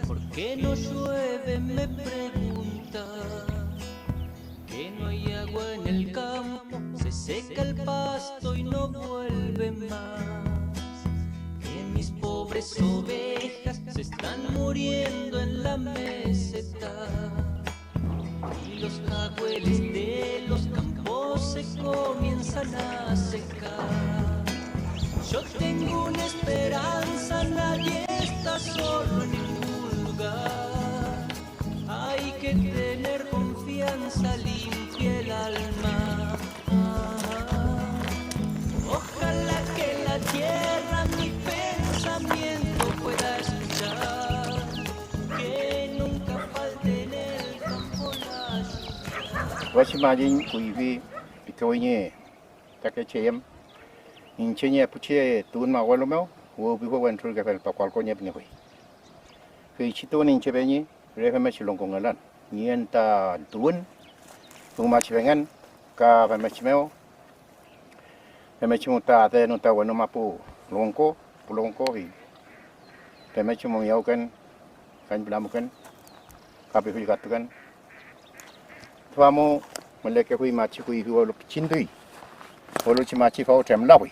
¿por qué no llueve? Me pregunta. Que no hay agua en el campo, se seca el pasto y no vuelve más. Que mis pobres ovejas se están muriendo en la meseta. Y los jagüeles de los campos se comienzan a secar. Yo tengo una esperanza, nadie está solo en ningún lugar. Hay que tener confianza, limpia el alma. Ojalá que la tierra mi pensamiento pueda escuchar. Que nunca falte en el campo la lluvia. Washimajin kuivi pitoiñe takecheyam incheñe puche tun ma walomeo wo bigo wentrul gafel pa kwal koñe pinoi fi chitun inche beñi refeme chilong kongalan nienta tun tuma chivengan ka feme chimeo feme chimuta ate nuta wano mapu longko pulongko hi feme chimu yaukan kan bilamukan kapi hui katukan tuamo meleke hui machi hui wolo chindui wolo chi machi fau tem lawi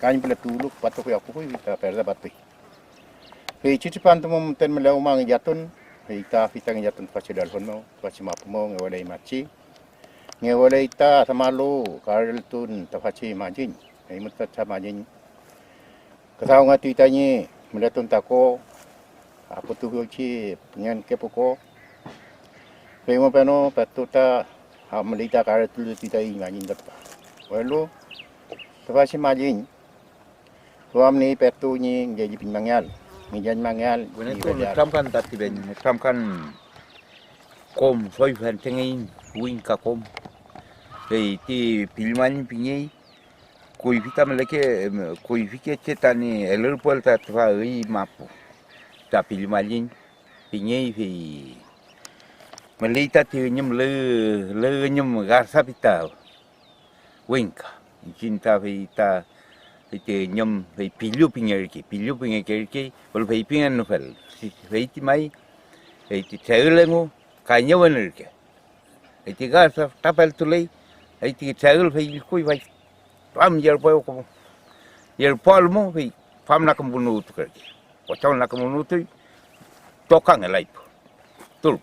kan bele tulu patu hui aku hui ta perda batui he chichi pantumum ten melau mang jatun he ta fitang jatun pachi dal hono pachi mapumo ngewale machi ngewale ta samalu karel tun ta pachi majin he mutta cha majin kasau ngati tanye melatun tako apa tu chi pengen kepoko Pemo peno patuta melita karet tu tidak ingin dapat. Walau terpaksa majin. Tuam ni petu ni jadi pinmangal, menjadi mangal. Bueno, itu netramkan tadi ben, netramkan kom soy fantengin wingka kom. Jadi pilman pinyi koi vita meleke koi vike cetani elur pol tatwa ri mapu. Tapi pilmanin pinyi fi Melita ti nyum le nyum garsa pita wingka cinta pita ti nyum pe pilu pingerki bol pe pingan novel pe ti mai pe ti tselengu kanya wanerke ti garsa tapel tulei ti tsel pe kui vai pam yer po ko yer polmo pe pam na kambunu tu kerki pocong na kambunu tu tokang elai tul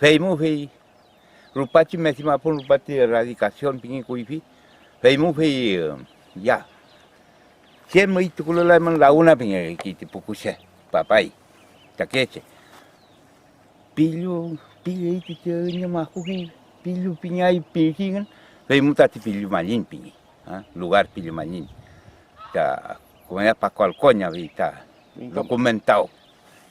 Feimu fei rupati messi mapun rupati eradicación pingi kuifi feimu fei ya siempre itu kalau lemon launa pingi kita pukusnya papai takeche pilu itu nya maku ki pilu pingai pingi kan feimu tati pilu malin pingi lugar pilu malin ta como ya pakal konya vita documentado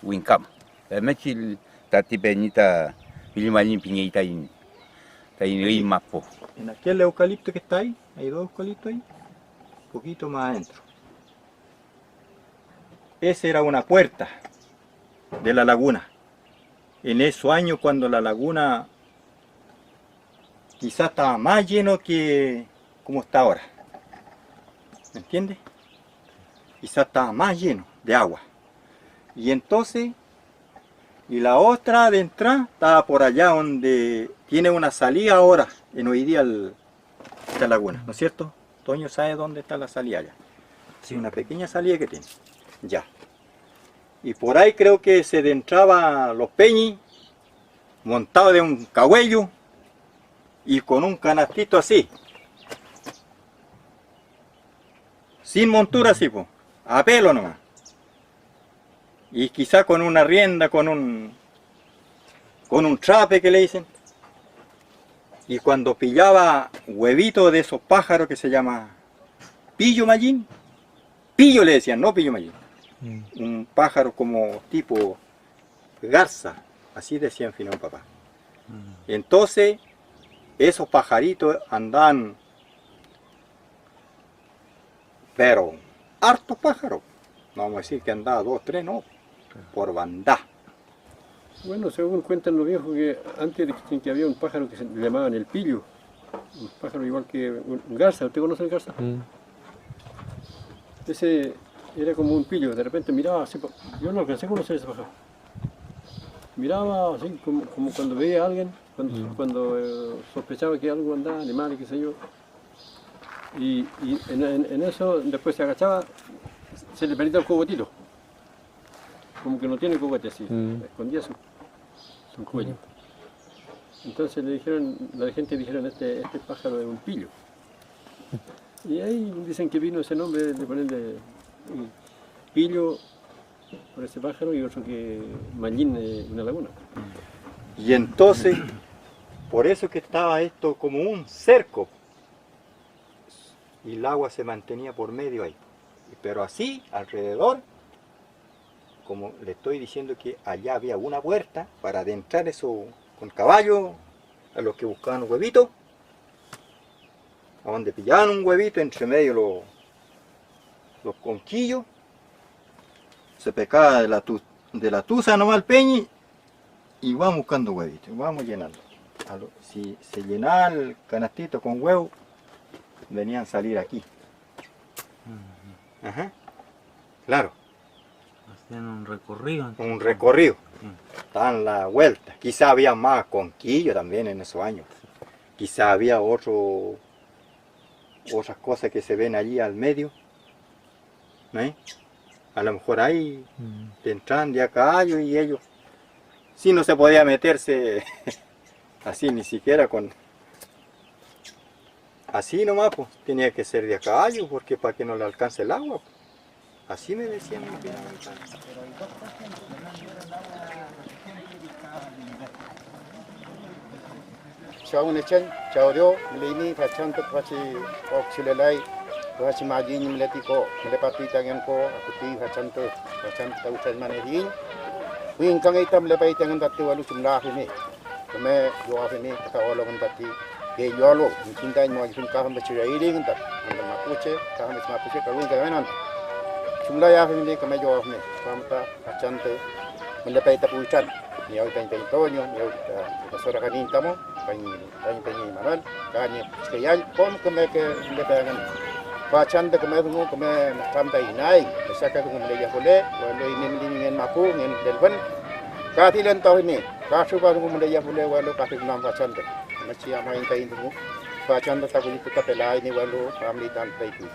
winkam mechil tati benita Pilmanin pinguei está ahí mapo. En aquel eucalipto que está ahí, hay dos eucaliptos ahí, un poquito más adentro. Esa era una puerta de la laguna. En esos años cuando la laguna quizás estaba más lleno que como está ahora. ¿Me entiendes? Quizás estaba más lleno de agua. Y entonces y la otra de entrada estaba por allá donde tiene una salida ahora, en hoy día esta laguna, ¿no es cierto? Toño sabe dónde está la salida allá. Sí, una pequeña salida que tiene. Ya. Y por ahí creo que se adentraba los peñis, montado de un cahuello y con un canastito así. Sin montura así, pues, a pelo nomás. Y quizá con una rienda, con un trape que le dicen. Y cuando pillaba huevitos de esos pájaros que se llama pillo mallín, pillo le decían, no pillo mallín. Un pájaro como tipo garza, así decían fino papá. Entonces, esos pajaritos andaban, pero hartos pájaros. No vamos a decir que andaba 2, 3, no. Por bandá. Bueno, según cuentan los viejos, que antes dicen que había un pájaro que se le llamaban el pillo. Un pájaro igual que un garza. ¿Usted conoce el garza? Ese era como un pillo. De repente miraba así. Yo no alcancé a conocer ese pájaro. miraba así como cuando veía a alguien, cuando sospechaba que algo andaba, animal y qué sé yo. Y en eso después se agachaba, se le perdía el cogotito. Como que no tiene cogote así, escondía su cuello. Entonces la gente dijeron, este pájaro es un pillo. Y ahí dicen que vino ese nombre de ponerle pillo por ese pájaro y otro que mallín en una laguna. Y entonces, por eso que estaba esto como un cerco. Y el agua se mantenía por medio ahí. Pero así, alrededor, como le estoy diciendo que allá había una puerta para adentrar eso con caballo, a los que buscaban huevitos, a donde pillaban un huevito entre medio los conquillos, se pecaba de la tuza nomás al peñi y vamos buscando huevitos, vamos llenando. Si se llenaba el canastito con huevo, venían a salir aquí. Ajá. Claro. Hacían un recorrido. Un recorrido. Estaban la vuelta. Quizá había más conquillo también en esos años. Quizá había otras cosas que se ven allí al medio. ¿Eh? A lo mejor ahí entran de a caballo y ellos. Si no se podía meterse así ni siquiera con. Así nomás, pues, tenía que ser de a caballo, porque para que no le alcance el agua. Pues. Así me decían mi padre. Chao Nechen, chao Dio, Lini, Fachan, Pachi, Oxilelai, Pachi Magin, Meletico, Melepati Tanganko, Akuti, Fachan, Tauchan Manedin. Wing Kangitam Lepai Tangan Tati Walu Chumlahini, Kame, Yoafini, Kawalan Tati, Gay Yolo, Kinta, Moyun Kaham Chirairi, and Mapuche, Kaham Mapuche, Kawin Kavan. Chumlaya Family, Kame Yoafni, Kamta, Achante, Melepai Tapuchan, Niau Tantonio, Sora Canintamo. Kanya maral, kanya sekali kom kami ke lepagan. Bacan dek kami tunggu kami sampai inai, misalkan tunggu Malaysia boleh, walau ini dengan maku dengan telpon. Katilan tahu ini, kasu baru tunggu Malaysia boleh, walau kasih nam bacan dek. Macam apa yang kau tunggu, bacan dek tak boleh tukar pelai ini walau kami tanpa itu.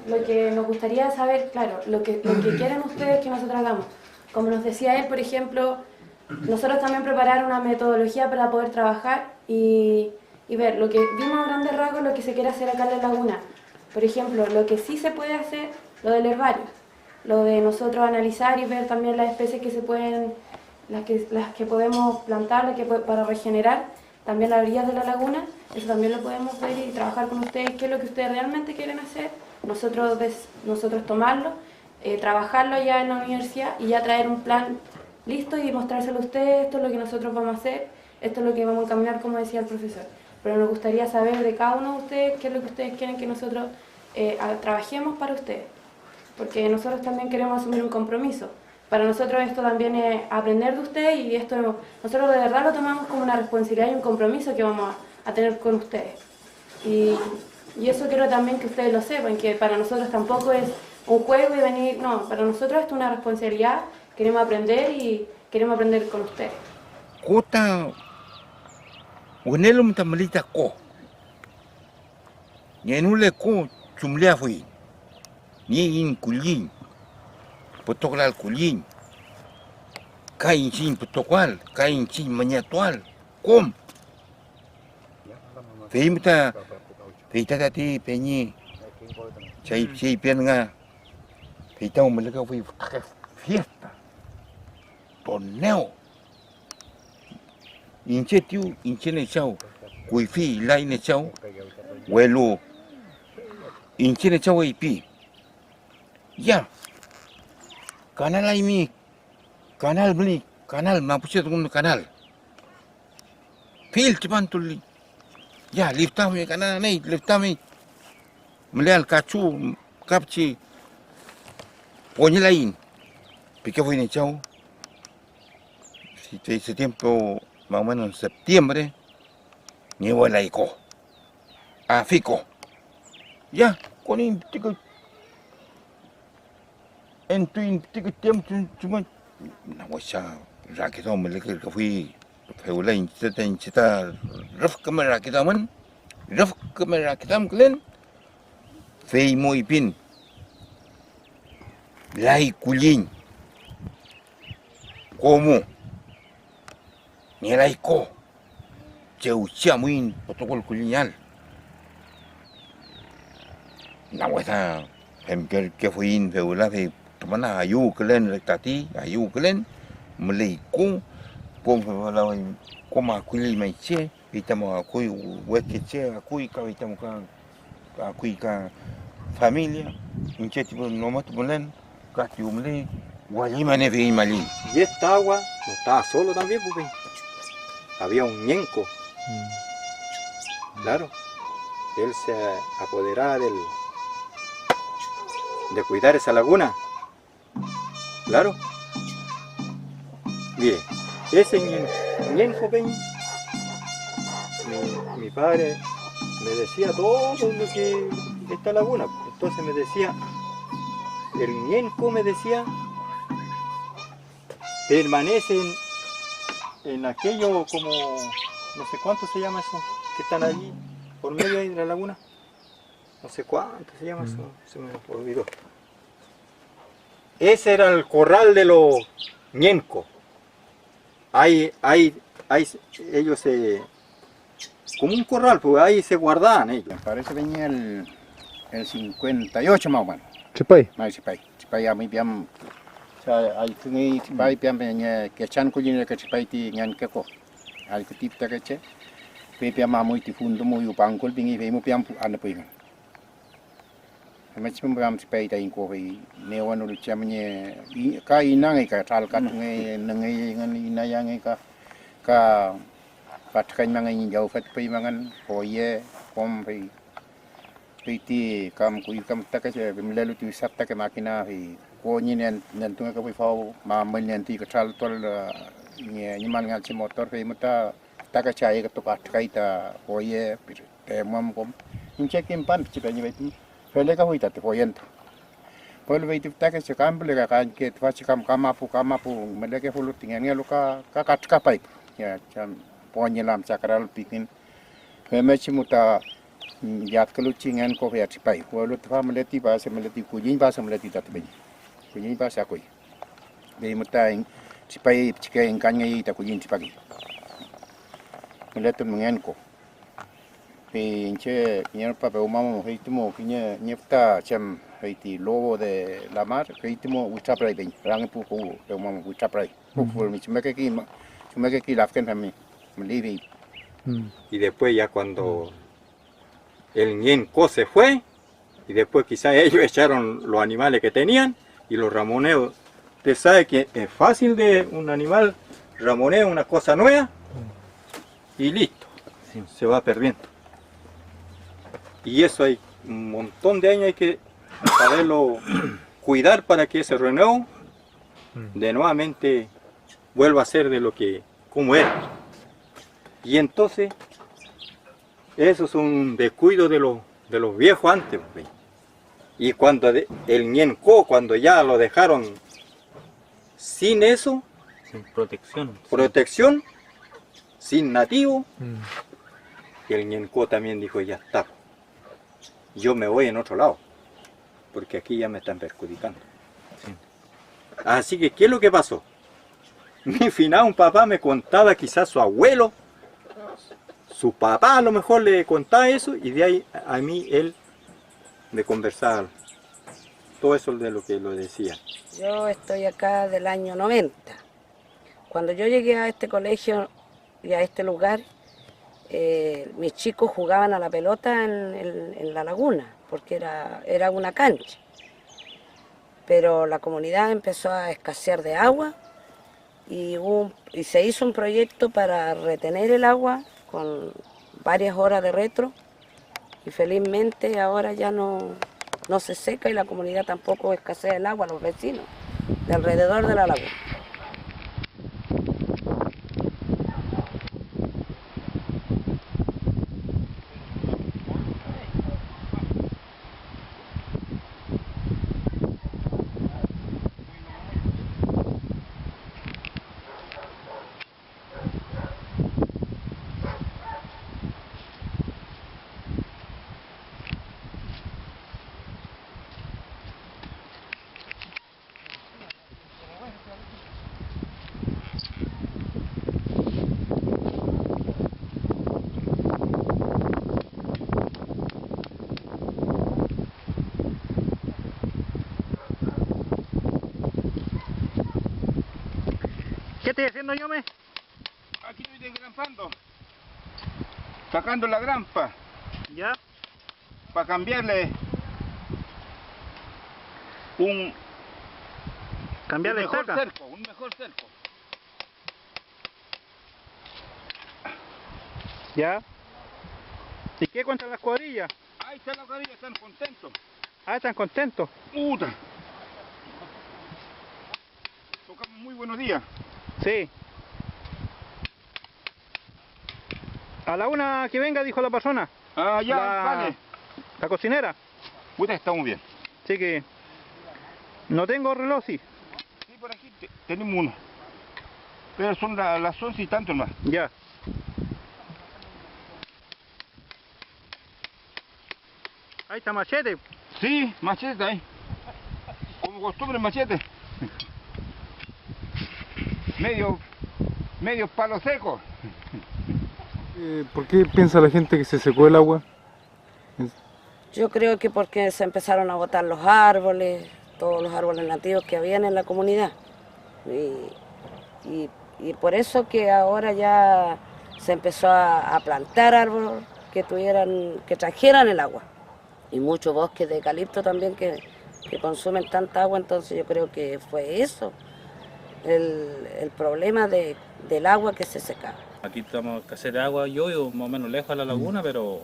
Lo que nos gustaría saber, claro, lo que quieren ustedes que nosotros hagamos. Como nos decía él, por ejemplo, nosotros también preparar una metodología para poder trabajar y ver lo que vimos a grandes rasgos, lo que se quiere hacer acá en la laguna. Por ejemplo, lo que sí se puede hacer, lo del herbario, lo de nosotros analizar y ver también las especies que se pueden, las que podemos plantar, para regenerar también las orillas de la laguna. Eso también lo podemos ver y trabajar con ustedes, qué es lo que ustedes realmente quieren hacer, nosotros tomarlo, trabajarlo ya en la universidad y ya traer un plan listo y mostrárselo a ustedes. Esto es lo que nosotros vamos a hacer, esto es lo que vamos a caminar, como decía el profesor. Pero nos gustaría saber de cada uno de ustedes qué es lo que ustedes quieren que nosotros trabajemos para ustedes. Porque nosotros también queremos asumir un compromiso. Para nosotros esto también es aprender de ustedes y esto nosotros de verdad lo tomamos como una responsabilidad y un compromiso que vamos a tener con ustedes. Y eso quiero también que ustedes lo sepan, que para nosotros tampoco es un juego y venir, no, para nosotros esto es una responsabilidad. Queremos aprender y queremos aprender con ustedes. Kota, wanelum tamalita ko. Nyenule ko chumlea fui. Ni in kulin. Potoklal kulin. Kain chin potokwal, kain chin manyatual. Kom. Feimta, feita tati penyi. Cai penga. Feita umalaka fui fiesta. Torneo. Inche tiu, inche ne chau, kuifi lai ne chau, welu, inche ne chau ipi. Ya, kanal ini, kanal beli, kanal mapuche tu kanal. Fil cepat tuli. Ya, liftami kanal ni, liftami. Melihat kacu, kapci, punya lain. Pikir fui ne chau. Si ese tiempo, más o menos en septiembre, llevo el aico, a Fico. Ya, con el tico, en tu tiempo, cuma, no voy a rakita mele que fui feula incita raf que me rakita man raf que me rakita mklen fei moi pin lai kulin como ni lai ko cheu chamuin protocol kulinyal na wata hem que fui in feula fe mana ayu kelen rektati ayu kelen mulai ko pom feula ko ma kuli mai che itamo akui weke che akui ka itamo ka akui ka familia inche tipo nomot mulen ka tiumle wali mane fe mali. Y esta agua no estaba solo también, pues. Había un ñenco. Claro. Él se apoderaba de cuidar esa laguna. Claro. Mire, ese ñenco, mi padre me decía todo lo que esta laguna. Entonces me decía, el ñenco me decía, permanece en aquello como, no sé cuánto se llama eso, que están allí, por medio ahí de la laguna. No sé cuánto se llama eso, se me olvidó. Ese era el corral de los ñencos. Ahí ellos como un corral, pues ahí se guardaban ellos. Me parece venía el 58 más o menos. Chipay. Mai Chipay a mi piam. Sa al tungi Chipay piam nya ke chan kulin ke Chipay ti ngan ke ko. Al ke tip ta ke che. Pe piam ma moi ti fundo mo yu pangkol pingi pe mo piam an pe ngan. Macam piam Chipay ta in ko pe ne wan ul chamnya ka inang ka tal kan ngai ngai ngan inayang ka patkan mangai jauh fat pe mangan hoye pom pe ti kam kui kam tak che bimlelu tu sat tak makina hi ko ni nen tunga ka fau ma men ti ka thal tol ni man ngal chi motor pe muta tak cha ye ka to pat kai ta hoye te mam kom in che kim pan chi pe ni beti pele ka hui ta te hoyen ta pol beti tak che kam ble ka kan ke twa chi kam kamapu mele ke fulu tinga ngelu ka kat ka pai ya cham ponye lam chakral pikin pe me chi muta Jat kalau cingan kau biar Chipay, walau tu melati bahasa melati kucing bahasa melati tak terbenci, kucing bahasa koi. Jadi mutai Chipay cikai engkanya tak kucing Chipay. Melati mengen ko. Pinche kinya papa umam itu mo kinya nyepta cam itu logo de la mar itu mo ucaprai ben, orang pu ko umam ucaprai. Pukul mi cuma ke lafkan kami melihat. Y después ya cuando el ñenco se fue y después quizás ellos echaron los animales que tenían y los ramoneos. Usted sabe que es fácil de un animal ramoneo una cosa nueva y listo, se va perdiendo. Y eso hay un montón de años, hay que saberlo cuidar para que ese renuevo de nuevamente vuelva a ser de lo que como era. Y entonces eso es un descuido de los viejos antes. Y cuando el ñenco, cuando ya lo dejaron sin eso, sin protección, sin nativo, y el ñenco también dijo, ya está, yo me voy en otro lado, porque aquí ya me están perjudicando. Sí. Así que, ¿qué es lo que pasó? Mi finado un papá me contaba, quizás su abuelo, su papá a lo mejor le contaba eso, y de ahí a mí él me conversaba todo eso de lo que lo decía. Yo estoy acá del año 90. Cuando yo llegué a este colegio y a este lugar, mis chicos jugaban a la pelota en la laguna, porque era una cancha. Pero la comunidad empezó a escasear de agua y se hizo un proyecto para retener el agua con varias horas de retro, y felizmente ahora ya no se seca y la comunidad tampoco escasea el agua, los vecinos de alrededor de la laguna. estoy haciendo yo, me? Aquí estoy desgrampando. Sacando la grampa. ¿Ya? Para cambiarle un mejor cerco, un mejor cerco. ¿Ya? ¿Y qué cuentan las cuadrillas? Ahí está la cuadrilla, están contentos. Ah, ¿están contentos? Puta. Tocamos muy buenos días. Sí. A la una que venga, dijo la persona. Ah, ya, vale. La cocinera. Puta, estamos bien. Sí que... No tengo reloj, sí. Sí, por aquí tenemos uno. Pero son las 11 y tanto más. Ya. Ahí está machete. Sí, machete ahí. Como costumbre, machete. medio palo seco. ¿Por qué piensa la gente que se secó el agua? Yo creo que porque se empezaron a botar los árboles, todos los árboles nativos que habían en la comunidad. Y por eso que ahora ya se empezó a plantar árboles que trajeran el agua. Y muchos bosques de eucalipto también que consumen tanta agua, entonces yo creo que fue eso, el problema del agua que se secaba. Aquí estamos escasez de agua, yo vivo más o menos lejos de la laguna, pero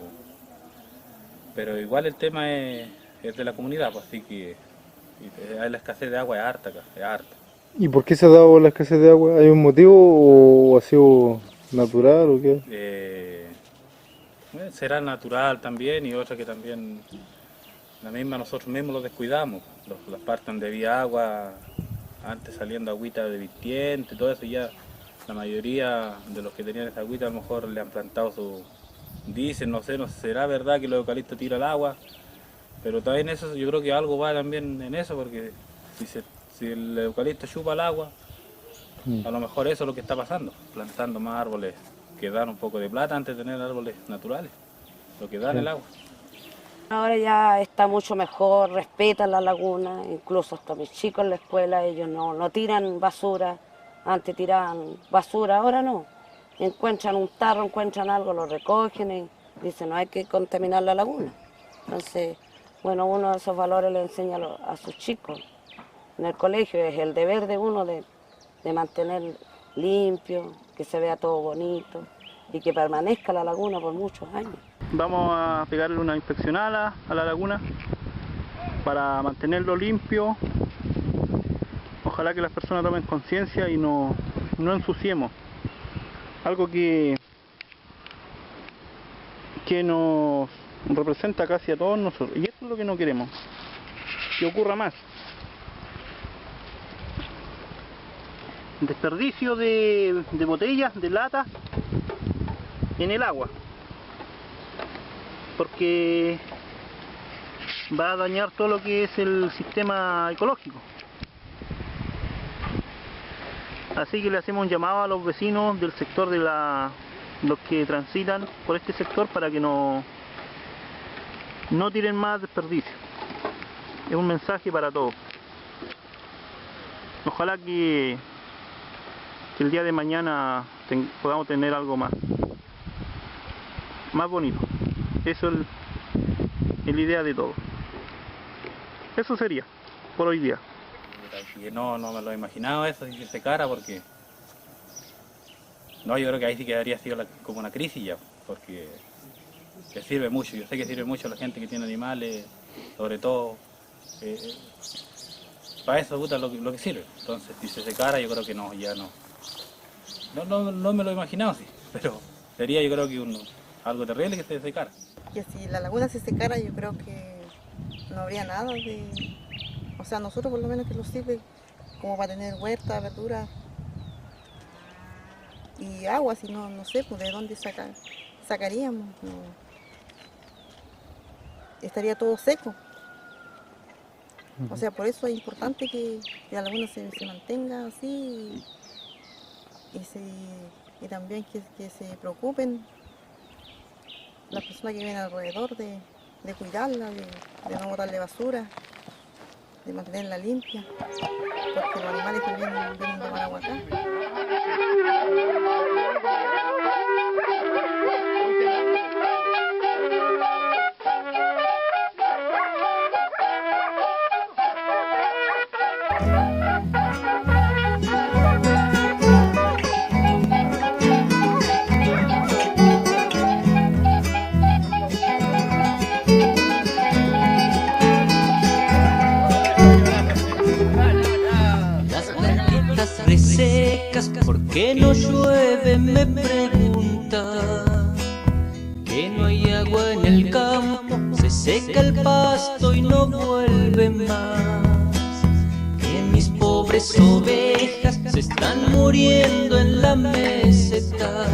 igual el tema es de la comunidad, pues, así que hay la escasez de agua es harta acá, es harta. ¿Y por qué se ha dado la escasez de agua? ¿Hay un motivo o ha sido natural o qué? Será natural también y otra que también nosotros mismos lo descuidamos. Las partes donde había agua, antes saliendo agüita de vertiente, todo eso ya la mayoría de los que tenían esa agüita a lo mejor le han plantado dicen, no sé, será verdad que los eucaliptos tiran el agua, pero también eso yo creo que algo va también en eso, porque si el eucalipto chupa el agua, a lo mejor eso es lo que está pasando, plantando más árboles que dan un poco de plata antes de tener árboles naturales, lo que dan el agua. Ahora ya está mucho mejor, respetan la laguna, incluso hasta mis chicos en la escuela, ellos no tiran basura, antes tiraban basura, ahora no. Encuentran un tarro, encuentran algo, lo recogen y dicen no hay que contaminar la laguna. Entonces, bueno, uno de esos valores le enseña a sus chicos. En el colegio es el deber de uno de mantener limpio, que se vea todo bonito y que permanezca la laguna por muchos años. Vamos a pegarle una inspeccionada a la laguna para mantenerlo limpio. Ojalá que las personas tomen conciencia y no ensuciemos. Algo que nos representa casi a todos nosotros. Y eso es lo que no queremos, que ocurra más. Desperdicio de botellas, de latas en el agua, porque va a dañar todo lo que es el sistema ecológico. Así que le hacemos un llamado a los vecinos del sector de los que transitan por este sector para que no tiren más desperdicio. Es un mensaje para todos. Ojalá que el día de mañana podamos tener algo más bonito. Eso es la idea de todo. Eso sería por hoy día. Y no me lo he imaginado eso, que se secara, porque no, yo creo que ahí sí quedaría como una crisis ya, porque que sirve mucho, yo sé que sirve mucho a la gente que tiene animales, sobre todo para eso puta lo que sirve. Entonces si se secara yo creo que no me lo he imaginado, sí, pero sería yo creo que algo terrible que se secara. Que si la laguna se secara yo creo que no habría nada o sea, nosotros por lo menos que nos sirve como para tener huerta, verdura y agua, si no sé, pues de dónde sacaríamos, no. Estaría todo seco. O sea, por eso es importante que la laguna se mantenga así y también que se preocupen las personas que viven alrededor de cuidarla, de no botarle basura, de mantenerla limpia, porque los animales también vienen a tomar agua acá. Resecas, ¿por qué no llueve? Me pregunta. Que no hay agua en el campo, se seca el pasto y no vuelve más. Que mis pobres ovejas se están muriendo en la meseta.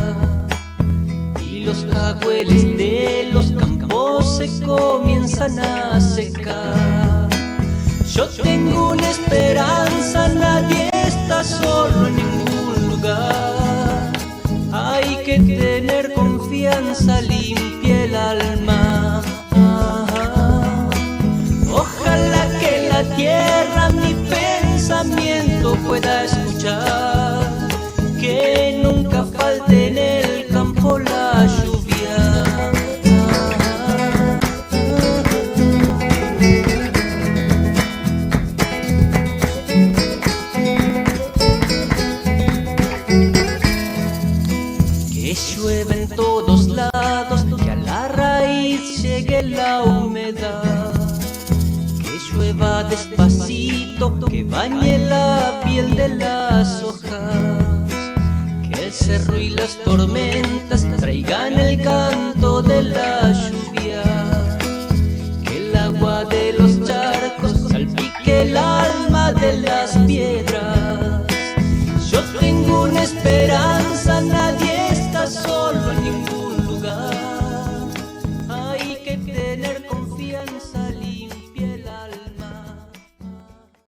Y los jagüeles de los campos se comienzan a secar. Yo tengo una esperanza, nadie está solo en ningún lugar. Hay que tener confianza, limpia el alma. Ojalá que la tierra mi pensamiento pueda escuchar. Que nunca falte en el campo la lluvia. Llueve en todos lados, que a la raíz llegue la humedad. Que llueva despacito, que bañe la piel de las hojas. Que el cerro y las tormentas traigan el canto de la lluvia. Que el agua de los charcos salpique el alma de las piedras. Yo tengo una esperanza,